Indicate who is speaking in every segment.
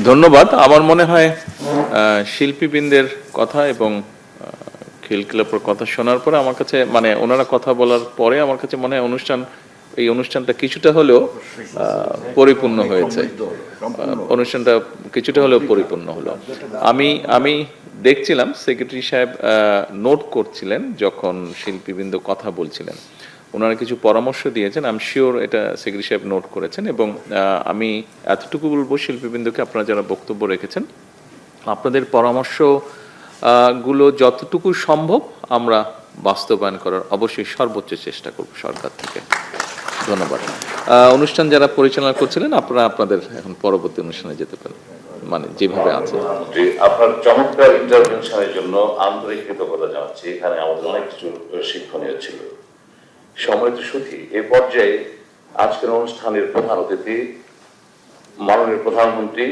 Speaker 1: ধন্যবাদ। আমার মনে হয় শিল্পীবৃন্দের কথা এবং খিলখিলাপুর কথা শোনার পরে আমার কাছে মানে ওনারা কথা বলার পরে আমার কাছে মনে হয় এই অনুষ্ঠানটা কিছুটা হলেও পরিপূর্ণ হয়েছে। অনুষ্ঠানটা কিছুটা হলেও পরিপূর্ণ হলো। আমি দেখছিলাম সেক্রেটারি সাহেব নোট করছিলেন যখন শিল্পীবৃন্দ কথা বলছিলেন। ওনারা কিছু পরামর্শ দিয়েছেন, আই এম শিওর এটা সেক্রেটারি সাহেব নোট করেছেন। এবং আমি এতটুকু বলবো শিল্পীবৃন্দকে, আপনারা যারা বক্তব্য রেখেছেন, আপনাদের পরামর্শ গুলো যতটুকু সম্ভব আমরা বাস্তবায়ন করার অবশ্যই সর্বোচ্চ চেষ্টা করব সরকার থেকে। ধন্যবাদ। অনুষ্ঠান যারা পরিচালনা করছিলেন, আপনারা আপনাদের এখন পরবর্তী অনুষ্ঠানে যেতে পারেন, মানে যেভাবে আছে।
Speaker 2: আপনার চমৎকার ইন্টারভেনশনের জন্য আন্তরিক কৃতজ্ঞতা জানাচ্ছি। এখানে আমাদের অনেক কিছু শিক্ষণীয় ছিল। সম্মানিত সুধী, এই পর্যায়ে আজকের অনুষ্ঠানের প্রধান অতিথি মাননীয় প্রধানমন্ত্রী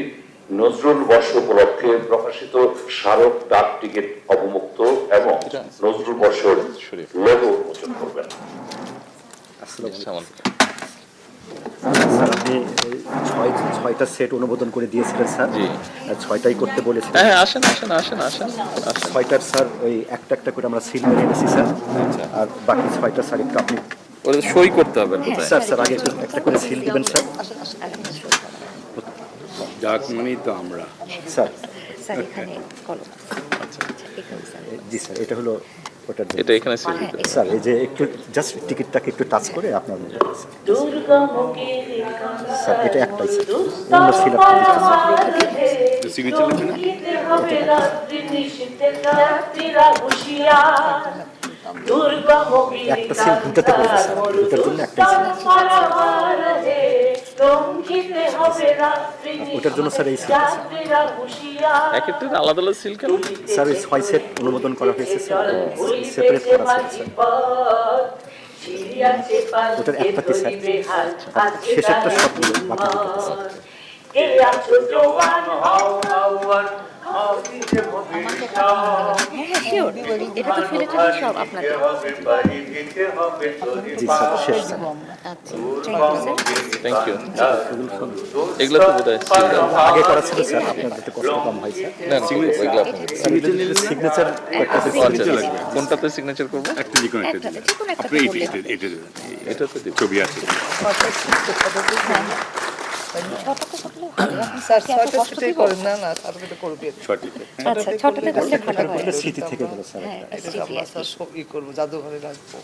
Speaker 2: নজরুল বর্ষ উপলক্ষে প্রকাশিত স্মারক ডাক টিকিট অবমুক্ত এবং নজরুল বর্ষের লোগো উন্মোচন করবেন।
Speaker 3: আপনি ছয়টা সেট অনুমোদন করে দিয়েছিলেন স্যার, ছয়টাই করতে বলেছিলেন।
Speaker 1: হ্যাঁ, আসেন আসেন আসেন আসেন।
Speaker 3: ছয়টার স্যার ওই একটা একটা করে আমরা সিল মেরে এনেছি স্যার। আর বাকি ছয়টা স্যার একটু আপনি
Speaker 1: সই করতে হবে।
Speaker 3: স্যার আগে একটা করে সিল দিবেন স্যার।
Speaker 4: ডাক মানেই তো আমরা
Speaker 3: স্যার
Speaker 5: এখানে কলম।
Speaker 3: জি স্যার, এটা হলো ওটার জন্য।
Speaker 1: এটা এখানে সিল দিতে
Speaker 3: স্যার এই যে একটু জাস্ট টিকিটটাকে একটু টাচ করে আপনার মধ্যে স্যার এটা একটাই স্যার, অন্য সিল আপনি দিচ্ছেন স্যার।
Speaker 4: সিগনেচার লিখে না
Speaker 3: একটা সিল দুটাতে করবে স্যার, দুটার জন্য একটাই সিল। ওটার জন্য স্যার এই সিল
Speaker 1: একটা আলাদা আলাদা সিল কেন?
Speaker 3: স্যার ওই 6 সেট অনুমোদন করা হয়েছে স্যার, সেপারেট করা স্যার। ওটার একটাতে স্যার, শেষেরটা সবগুলো বাকি দুটোতে স্যার।
Speaker 5: এটা তো ফিলে ট্রেনে সব আপনাদের।
Speaker 3: জি স্যার, শেষ স্যার।
Speaker 5: আচ্ছা, thank you sir.
Speaker 1: Thank you. এগুলো তো বোধহয়
Speaker 3: আগে করা ছিল স্যার, আপনার যাতে কষ্ট কম হয় স্যার। সিগনেচার
Speaker 1: কোনটাতে সিগনেচার করবো?
Speaker 4: একটা যে কোনো একটা
Speaker 5: একটা,
Speaker 4: দিন।
Speaker 5: যে কোনো একটা
Speaker 4: আপনি
Speaker 5: করলে।
Speaker 4: এটা দেবেন।
Speaker 1: এটা তো দিব।
Speaker 4: ছবি আছে
Speaker 5: ছটাতে করলে ভালো।
Speaker 6: স্যার
Speaker 5: কি এত
Speaker 6: ছয়টা
Speaker 5: কষ্ট
Speaker 6: সেটাই
Speaker 5: দিব?
Speaker 6: করেন না, না তারপরে করবে।
Speaker 4: ছটিতে
Speaker 5: আচ্ছা, ছটাতে করলে ভালো হয়।
Speaker 3: স্মৃতি থেকে গেল স্যার।
Speaker 5: হ্যাঁ,
Speaker 6: এটা
Speaker 5: স্মৃতি
Speaker 6: আমরা
Speaker 5: আর কি।
Speaker 6: স্যার ই করবো, জাদুঘরে রাখবো।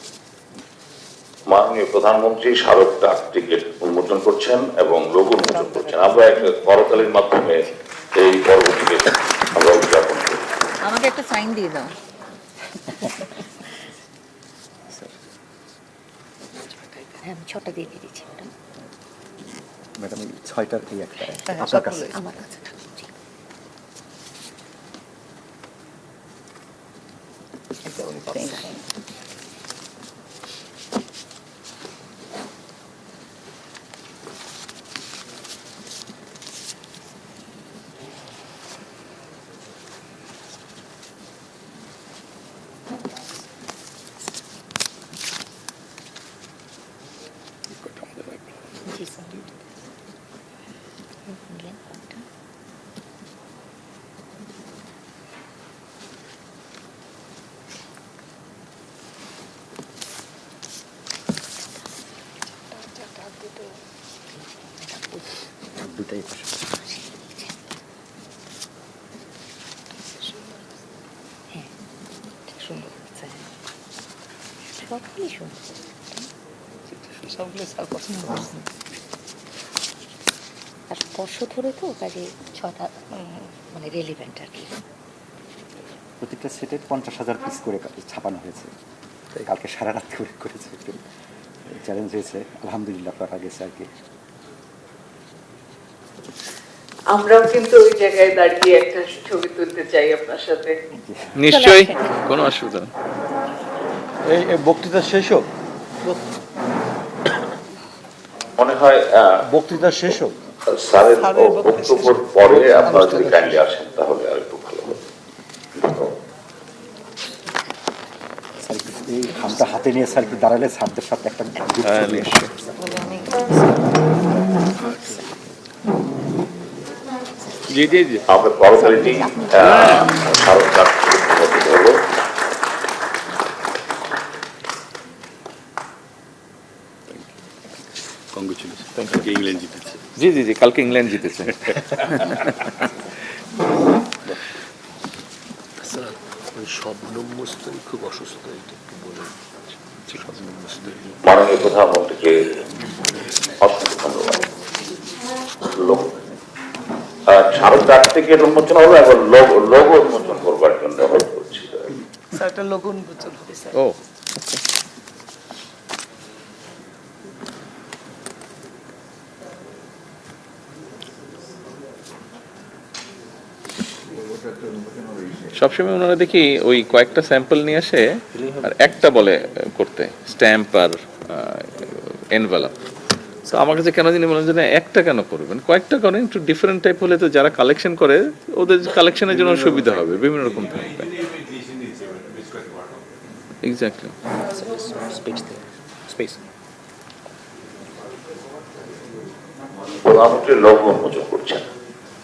Speaker 2: মাননীয় প্রধানমন্ত্রী স্মারক ডাক টিকিট উন্মোচন করছেন এবং লোগো উন্মোচন করছেন। আমরা একটা করতালির মাধ্যমে এই পর্বটিকে আমরা উদযাপন করি।
Speaker 5: আমাকে একটা সাইন দিয়ে দাও। হ্যাঁ, আমি 6টা দিয়ে দিয়েছি ম্যাডাম।
Speaker 3: ম্যাডাম এই 6টার এই একটা
Speaker 6: হ্যাঁ,
Speaker 3: আপনার কাছে।
Speaker 6: সবগুলোই।
Speaker 5: আমার কাছে থাকুক, ঠিক।
Speaker 6: এটা উনি পাবেন।
Speaker 5: জি স্যার। নিলেন কোনটা?
Speaker 3: দুটাই পাশাপাশি।
Speaker 5: হ্যাঁ, ঠিক সুন্দর হচ্ছে। সবগুলোই সুন্দর।
Speaker 6: সবগুলো স্যার পছন্দ করছেন।
Speaker 5: আর স্পর্শ ধরে তো কাজে 6টা মানে রেলিভেন্ট আর কি।
Speaker 3: প্রত্যেকটা সেটের 50,000 পিস করে ছাপানো হয়েছে। কালকে সারা রাত করেছে, একটু চ্যালেঞ্জ হয়েছে। আলহামদুলিল্লাহ করা গেছে আর কি।
Speaker 6: আমরাও কিন্তু ওই জায়গায় দাঁড়িয়ে একটা ছবি তুলতে চাই আপনার সাথে।
Speaker 1: নিশ্চয়ই, কোনো অসুবিধা নেই।
Speaker 7: এই বক্তৃতা শেষ হোক,
Speaker 2: মনে হয়
Speaker 7: বক্তৃতা শেষ হোক।
Speaker 2: স্যারের বক্তব্যের পরে আপনারা যদি কাইন্ডলি আসেন তাহলে আর একটু ভালো হবে।
Speaker 3: স্যার একটু এই খামটা হাতে নিয়ে স্যার একটু দাঁড়ালে স্যারদের সাথে একটা
Speaker 1: হ্যাঁ, নিশ্চয়ই।
Speaker 5: বলে অনেক
Speaker 4: জি জি জি
Speaker 2: আমরা করতালিটি শারদ ডাক থেকে প্রমোদিত হলো।
Speaker 4: কংগ্রেচুলেশন ইংল্যান্ড জিতেছে।
Speaker 1: জি জি জি, কালকে ইংল্যান্ড জিতেছে।
Speaker 8: স্যার ওই শবনম মুস্তারি খুব অসুস্থ, এটা একটু বলেন। শবনম মুস্তারি
Speaker 2: মাননীয় প্রধানমন্ত্রীকে অসংখ্য ধন্যবাদ। শারদ ডাক থেকে উন্মোচন হলো, এখন লোগো উন্মোচন করবার জন্য অনুরোধ করছি।
Speaker 6: স্যার একটা লোক উন্মোচন হবে স্যার।
Speaker 1: ও সবসময় ওনারা দেখি ওই কয়েকটা স্যাম্পল নিয়ে আসে আর একটা বলে করতে, স্ট্যাম্প আর এনভেলপ। তো আমার কাছে কেন জানি মনে হয় যে না, একটা কেন করবেন, কয়েকটা করেন, একটু ডিফারেন্ট টাইপ হলে তো যারা কালেকশন করে ওদের কালেকশনের জন্য সুবিধা হবে, বিভিন্ন রকম থাকবে। এক্স্যাক্টলি।
Speaker 8: স্পেস
Speaker 2: প্রধানমন্ত্রী লোগো উন্মোচন করছেন,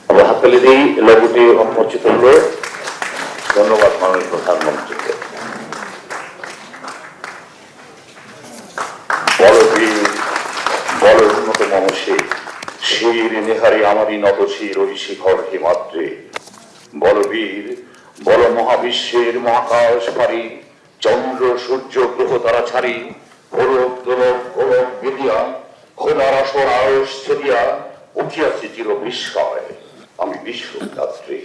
Speaker 2: আমরা হাততালি দিই। লোগোটি উন্মোচিত হলো। ধন্যবাদ মাননীয় প্রধানমন্ত্রীকে। বলবীর বল উন্নত মনসে শির নেহারি আমারই নত শির ওই শিখর হিমাদ্রে। বলবীর বল মহাবিশ্বের মহাকাশ পারি, চন্দ্র সূর্য গ্রহ তারা ছাড়ি, গোলক দোলক গোলক বিদিয়া খোদার আসর আয়স ছড়িয়া উঠিয়াছে চির বিস্ময়, আমি বিশ্বযাত্রী।